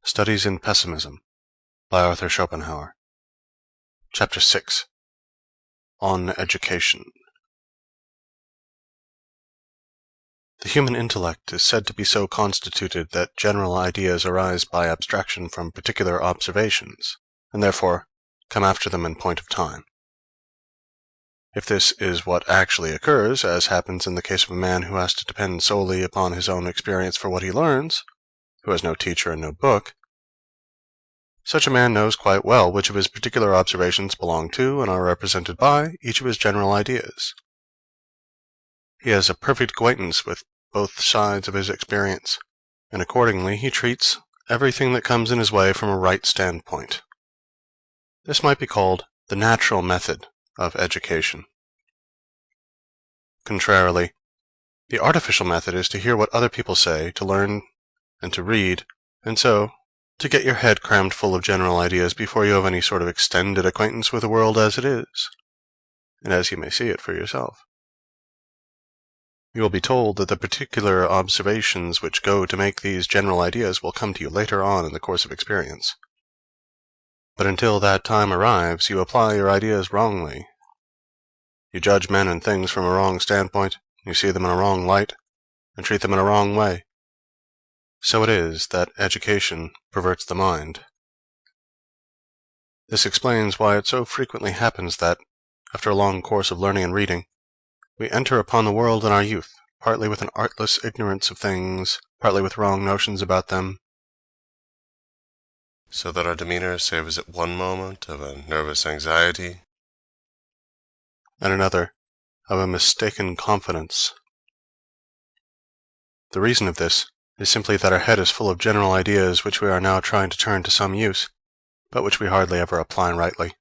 Studies in Pessimism by Arthur Schopenhauer. Chapter 6. On Education. The human intellect is said to be so constituted that general ideas arise by abstraction from particular observations, and therefore come after them in point of time. If this is what actually occurs, as happens in the case of a man who has to depend solely upon his own experience for what he learns, who has no teacher and no book, such a man knows quite well which of his particular observations belong to and are represented by each of his general ideas. He has a perfect acquaintance with both sides of his experience, and accordingly he treats everything that comes in his way from a right standpoint. This might be called the natural method of education. Contrarily, the artificial method is to hear what other people say, to learn and to read, and so to get your head crammed full of general ideas before you have any sort of extended acquaintance with the world as it is, and as you may see it for yourself. You will be told that the particular observations which go to make these general ideas will come to you later on in the course of experience. But until that time arrives, you apply your ideas wrongly. You judge men and things from a wrong standpoint, you see them in a wrong light, and treat them in a wrong way. So it is that education perverts the mind. This explains why it so frequently happens that, after a long course of learning and reading, we enter upon the world in our youth, partly with an artless ignorance of things, partly with wrong notions about them, so that our demeanor savors at one moment of a nervous anxiety, and another of a mistaken confidence. The reason of this is simply that our head is full of general ideas which we are now trying to turn to some use, but which we hardly ever apply rightly.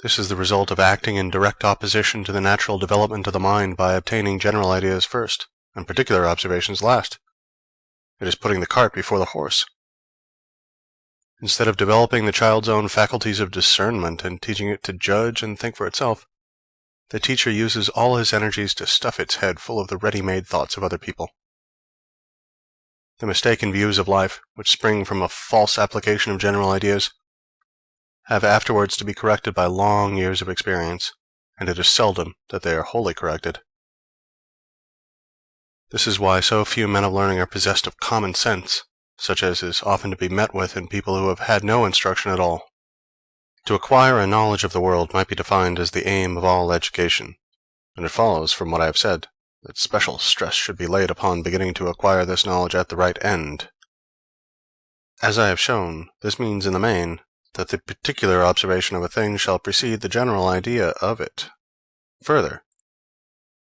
This is the result of acting in direct opposition to the natural development of the mind by obtaining general ideas first, and particular observations last. It is putting the cart before the horse. Instead of developing the child's own faculties of discernment and teaching it to judge and think for itself, the teacher uses all his energies to stuff its head full of the ready-made thoughts of other people. The mistaken views of life, which spring from a false application of general ideas, have afterwards to be corrected by long years of experience, and it is seldom that they are wholly corrected. This is why so few men of learning are possessed of common sense, such as is often to be met with in people who have had no instruction at all. To acquire a knowledge of the world might be defined as the aim of all education, and it follows from what I have said that special stress should be laid upon beginning to acquire this knowledge at the right end. As I have shown, this means in the main that the particular observation of a thing shall precede the general idea of it. Further,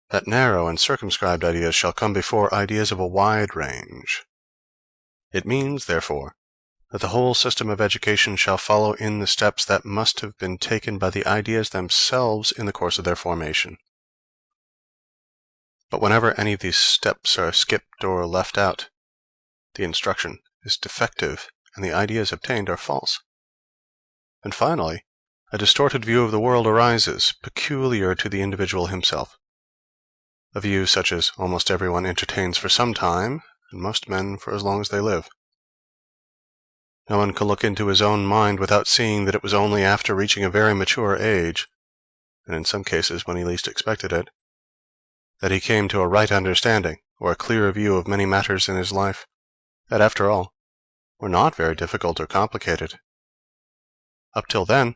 that narrow and circumscribed ideas shall come before ideas of a wide range. It means, therefore, that the whole system of education shall follow in the steps that must have been taken by the ideas themselves in the course of their formation. But whenever any of these steps are skipped or left out, the instruction is defective and the ideas obtained are false. And finally, a distorted view of the world arises, peculiar to the individual himself. A view such as almost everyone entertains for some time, and most men for as long as they live. No one can look into his own mind without seeing that it was only after reaching a very mature age, and in some cases when he least expected it, that he came to a right understanding, or a clearer view of many matters in his life, that, after all, were not very difficult or complicated. Up till then,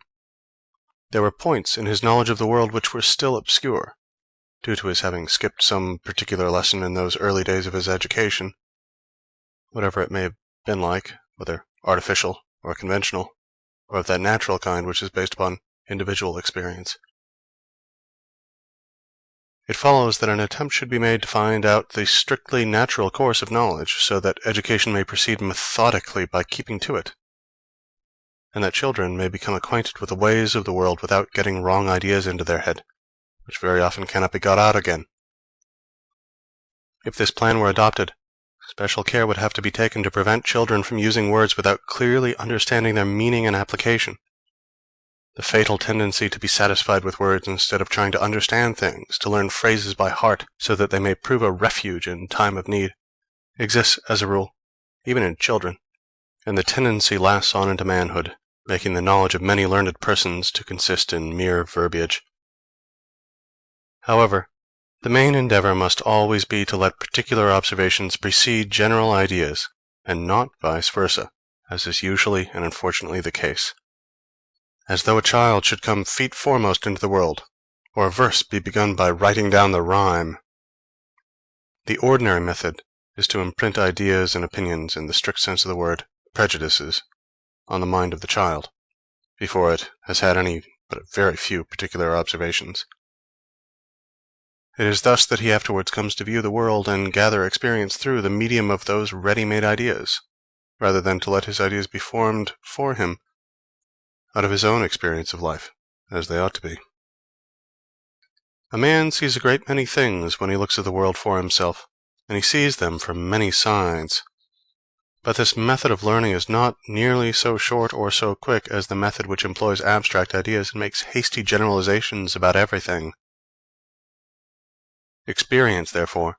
there were points in his knowledge of the world which were still obscure, due to his having skipped some particular lesson in those early days of his education, whatever it may have been like, whether artificial or conventional, or of that natural kind which is based upon individual experience. It follows that an attempt should be made to find out the strictly natural course of knowledge, so that education may proceed methodically by keeping to it, and that children may become acquainted with the ways of the world without getting wrong ideas into their head, which very often cannot be got out again. If this plan were adopted, special care would have to be taken to prevent children from using words without clearly understanding their meaning and application. The fatal tendency to be satisfied with words instead of trying to understand things, to learn phrases by heart so that they may prove a refuge in time of need, exists as a rule even in children, and the tendency lasts on into manhood, making the knowledge of many learned persons to consist in mere verbiage. However, the main endeavor must always be to let particular observations precede general ideas, and not vice versa, as is usually and unfortunately the case. As though a child should come feet foremost into the world, or a verse be begun by writing down the rhyme. The ordinary method is to imprint ideas and opinions, in the strict sense of the word, prejudices, on the mind of the child, before it has had any but a very few particular observations. It is thus that he afterwards comes to view the world and gather experience through the medium of those ready-made ideas, rather than to let his ideas be formed for him out of his own experience of life, as they ought to be. A man sees a great many things when he looks at the world for himself, and he sees them from many sides. But this method of learning is not nearly so short or so quick as the method which employs abstract ideas and makes hasty generalizations about everything. Experience, therefore,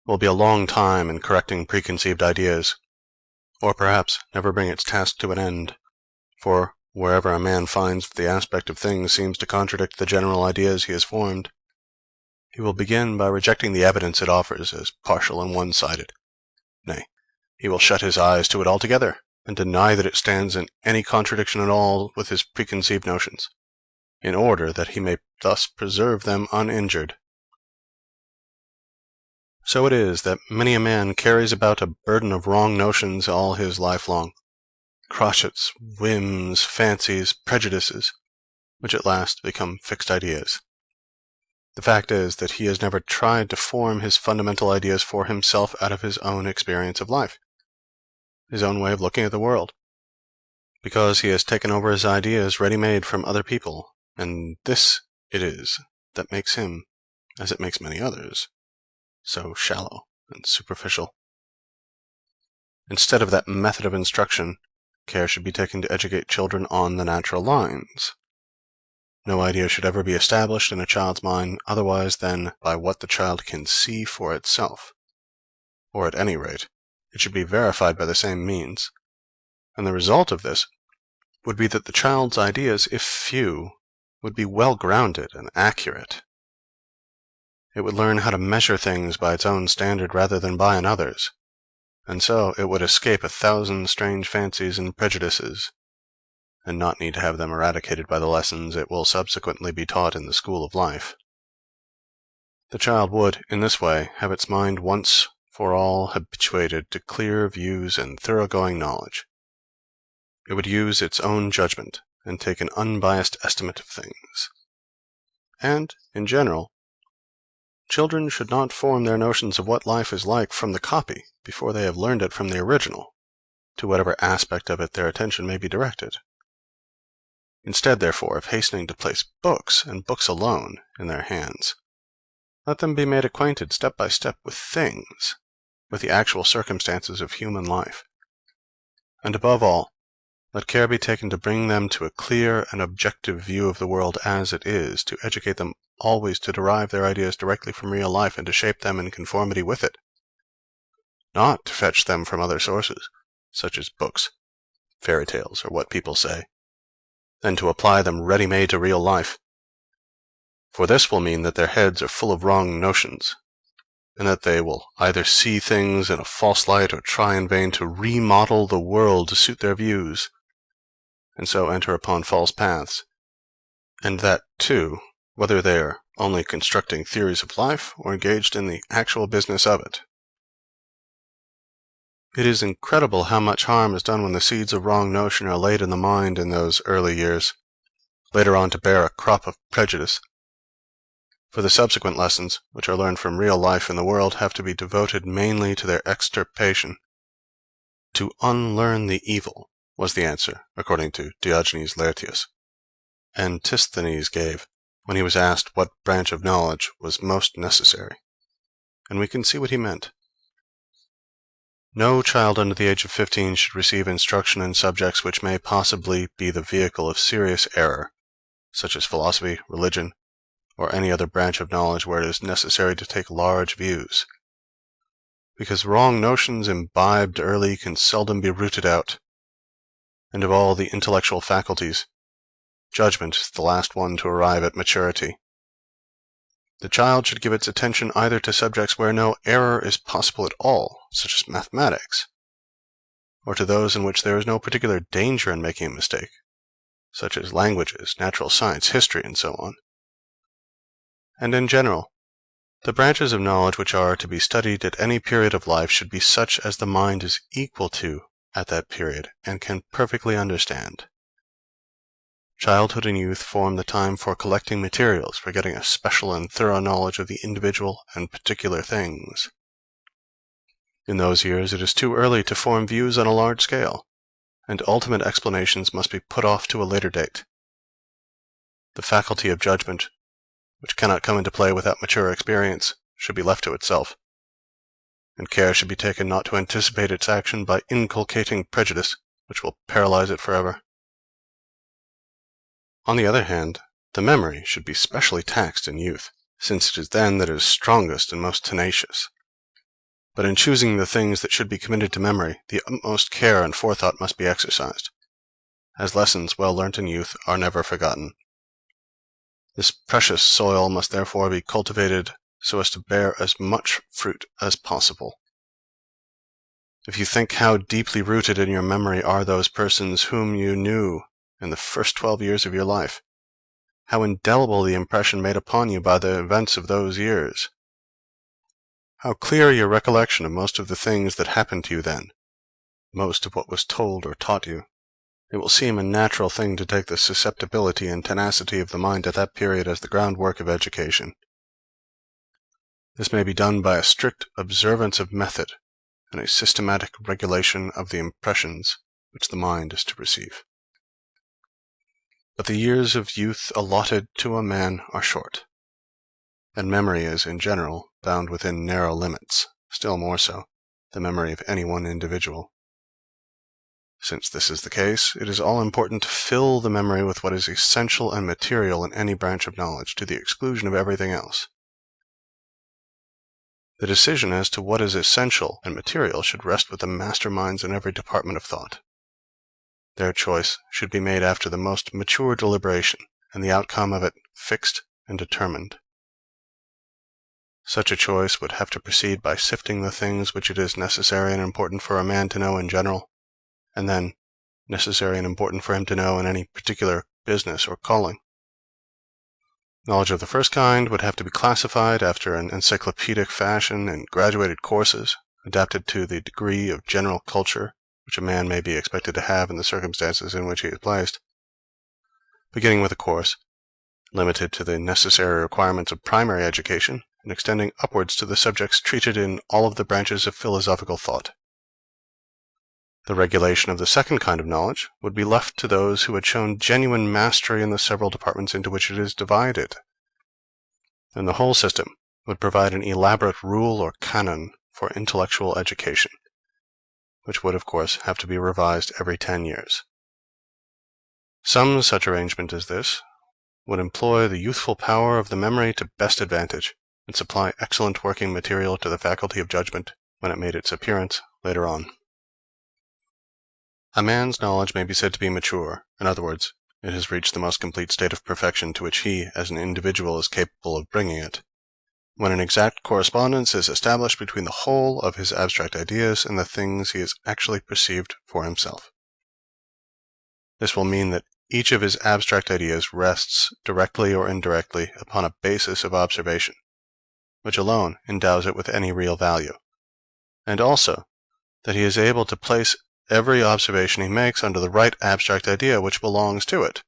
will be a long time in correcting preconceived ideas, or perhaps never bring its task to an end, for wherever a man finds that the aspect of things seems to contradict the general ideas he has formed, he will begin by rejecting the evidence it offers as partial and one-sided. Nay, he will shut his eyes to it altogether, and deny that it stands in any contradiction at all with his preconceived notions, in order that he may thus preserve them uninjured. So it is that many a man carries about a burden of wrong notions all his life long, crotchets, whims, fancies, prejudices, which at last become fixed ideas. The fact is that he has never tried to form his fundamental ideas for himself out of his own experience of life, his own way of looking at the world, because he has taken over his ideas ready-made from other people, and this it is that makes him, as it makes many others, so shallow and superficial. Instead of that method of instruction, care should be taken to educate children on the natural lines. No idea should ever be established in a child's mind otherwise than by what the child can see for itself, or at any rate, it should be verified by the same means, and the result of this would be that the child's ideas, if few, would be well grounded and accurate. It would learn how to measure things by its own standard rather than by another's, and so it would escape 1,000 strange fancies and prejudices, and not need to have them eradicated by the lessons it will subsequently be taught in the school of life. The child would, in this way, have its mind once for all habituated to clear views and thoroughgoing knowledge. It would use its own judgment and take an unbiased estimate of things. And, in general, children should not form their notions of what life is like from the copy before they have learned it from the original, to whatever aspect of it their attention may be directed. Instead, therefore, of hastening to place books, and books alone, in their hands, let them be made acquainted step by step with things, with the actual circumstances of human life. And above all, let care be taken to bring them to a clear and objective view of the world as it is, to educate them always to derive their ideas directly from real life and to shape them in conformity with it, not to fetch them from other sources, such as books, fairy tales, or what people say, and to apply them ready-made to real life. For this will mean that their heads are full of wrong notions, and that they will either see things in a false light or try in vain to remodel the world to suit their views, and so enter upon false paths, and that, too, whether they are only constructing theories of life or engaged in the actual business of it. It is incredible how much harm is done when the seeds of wrong notion are laid in the mind in those early years, later on to bear a crop of prejudice. For the subsequent lessons, which are learned from real life in the world, have to be devoted mainly to their extirpation. To unlearn the evil was the answer, according to Diogenes Laertius, Antisthenes gave when he was asked what branch of knowledge was most necessary, and we can see what he meant. No child under the age of 15 should receive instruction in subjects which may possibly be the vehicle of serious error, such as philosophy, religion, or any other branch of knowledge where it is necessary to take large views. because wrong notions imbibed early can seldom be rooted out, and of all the intellectual faculties, judgment is the last one to arrive at maturity. The child should give its attention either to subjects where no error is possible at all, such as mathematics, or to those in which there is no particular danger in making a mistake, such as languages, natural science, history, and so on. And in general, the branches of knowledge which are to be studied at any period of life should be such as the mind is equal to at that period and can perfectly understand. Childhood and youth form the time for collecting materials, for getting a special and thorough knowledge of the individual and particular things. In those years it is too early to form views on a large scale, and ultimate explanations must be put off to a later date. The faculty of judgment, which cannot come into play without mature experience, should be left to itself, and care should be taken not to anticipate its action by inculcating prejudice, which will paralyze it forever. On the other hand, the memory should be specially taxed in youth, since it is then that it is strongest and most tenacious. But in choosing the things that should be committed to memory, the utmost care and forethought must be exercised, as lessons well learnt in youth are never forgotten. This precious soil must therefore be cultivated so as to bear as much fruit as possible. If you think how deeply rooted in your memory are those persons whom you knew in the first 12 years of your life, how indelible the impression made upon you by the events of those years, how clear your recollection of most of the things that happened to you then, most of what was told or taught you, it will seem a natural thing to take the susceptibility and tenacity of the mind at that period as the groundwork of education. This may be done by a strict observance of method and a systematic regulation of the impressions which the mind is to receive. But the years of youth allotted to a man are short, and memory is, in general, bound within narrow limits, still more so, the memory of any one individual. Since this is the case, it is all important to fill the memory with what is essential and material in any branch of knowledge, to the exclusion of everything else. The decision as to what is essential and material should rest with the masterminds in every department of thought. Their choice should be made after the most mature deliberation, and the outcome of it fixed and determined. Such a choice would have to proceed by sifting the things which it is necessary and important for a man to know in general, and then necessary and important for him to know in any particular business or calling. Knowledge of the first kind would have to be classified after an encyclopedic fashion in graduated courses, adapted to the degree of general culture which a man may be expected to have in the circumstances in which he is placed, beginning with a course limited to the necessary requirements of primary education and extending upwards to the subjects treated in all of the branches of philosophical thought. The regulation of the second kind of knowledge would be left to those who had shown genuine mastery in the several departments into which it is divided, and the whole system would provide an elaborate rule or canon for intellectual education, which would, of course, have to be revised every 10 years. Some such arrangement as this would employ the youthful power of the memory to best advantage, and supply excellent working material to the faculty of judgment when it made its appearance later on. A man's knowledge may be said to be mature; in other words, it has reached the most complete state of perfection to which he, as an individual, is capable of bringing it, when an exact correspondence is established between the whole of his abstract ideas and the things he has actually perceived for himself. This will mean that each of his abstract ideas rests, directly or indirectly, upon a basis of observation, which alone endows it with any real value, and also that he is able to place every observation he makes under the right abstract idea which belongs to it.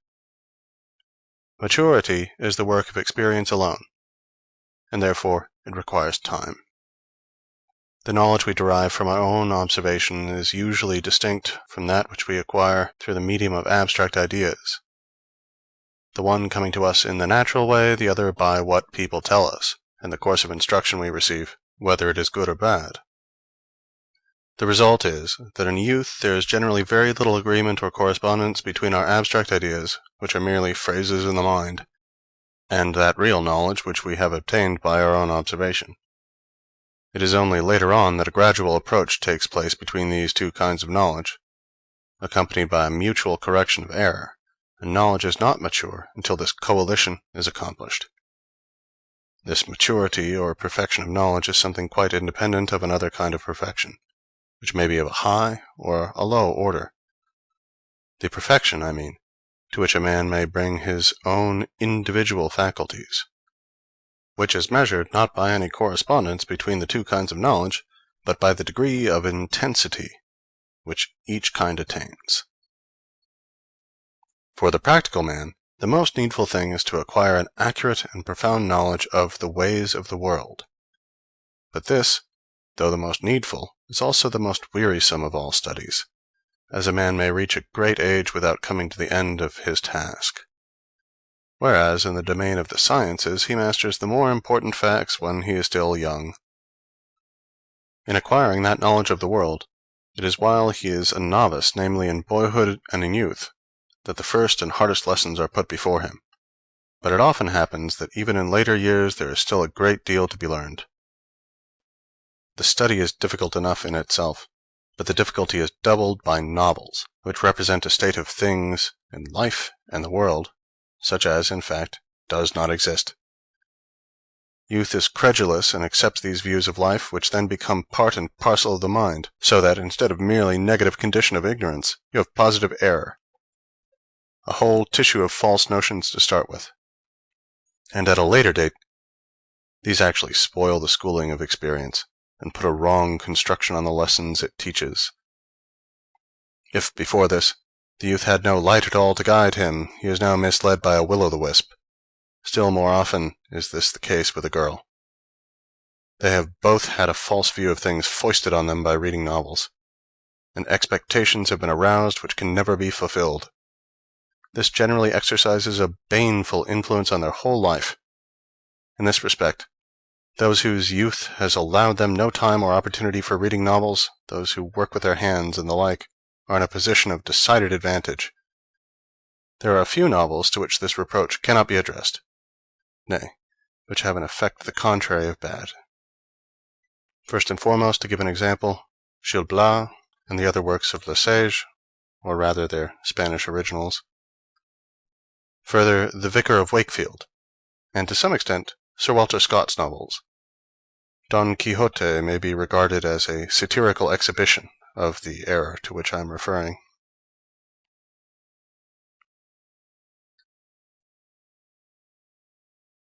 Maturity is the work of experience alone, and therefore it requires time. The knowledge we derive from our own observation is usually distinct from that which we acquire through the medium of abstract ideas, the one coming to us in the natural way, the other by what people tell us, and the course of instruction we receive, whether it is good or bad. The result is that in youth there is generally very little agreement or correspondence between our abstract ideas, which are merely phrases in the mind, and that real knowledge which we have obtained by our own observation. It is only later on that a gradual approach takes place between these two kinds of knowledge, accompanied by a mutual correction of error, and knowledge is not mature until this coalition is accomplished. This maturity or perfection of knowledge is something quite independent of another kind of perfection, which may be of a high or a low order. The perfection, I mean, to which a man may bring his own individual faculties, which is measured not by any correspondence between the two kinds of knowledge, but by the degree of intensity which each kind attains. For the practical man, the most needful thing is to acquire an accurate and profound knowledge of the ways of the world. But this, though the most needful, is also the most wearisome of all studies, as a man may reach a great age without coming to the end of his task. Whereas in the domain of the sciences he masters the more important facts when he is still young. In acquiring that knowledge of the world, it is while he is a novice, namely in boyhood and in youth, that the first and hardest lessons are put before him. But it often happens that even in later years there is still a great deal to be learned. The study is difficult enough in itself, but the difficulty is doubled by novels, which represent a state of things in life and the world, such as, in fact, does not exist. Youth is credulous and accepts these views of life, which then become part and parcel of the mind, so that instead of merely negative condition of ignorance, you have positive error, a whole tissue of false notions to start with. And at a later date, these actually spoil the schooling of experience, and put a wrong construction on the lessons it teaches. If, before this, the youth had no light at all to guide him, he is now misled by a will-o'-the-wisp. Still more often is this the case with a girl. They have both had a false view of things foisted on them by reading novels, and expectations have been aroused which can never be fulfilled. This generally exercises a baneful influence on their whole life. In this respect, those whose youth has allowed them no time or opportunity for reading novels, those who work with their hands and the like, are in a position of decided advantage. There are a few novels to which this reproach cannot be addressed, nay, which have an effect the contrary of bad. First and foremost, to give an example, Gil Blas and the other works of Le Sage, or rather their Spanish originals. Further, The Vicar of Wakefield, and to some extent Sir Walter Scott's novels. Don Quixote may be regarded as a satirical exhibition of the error to which I am referring.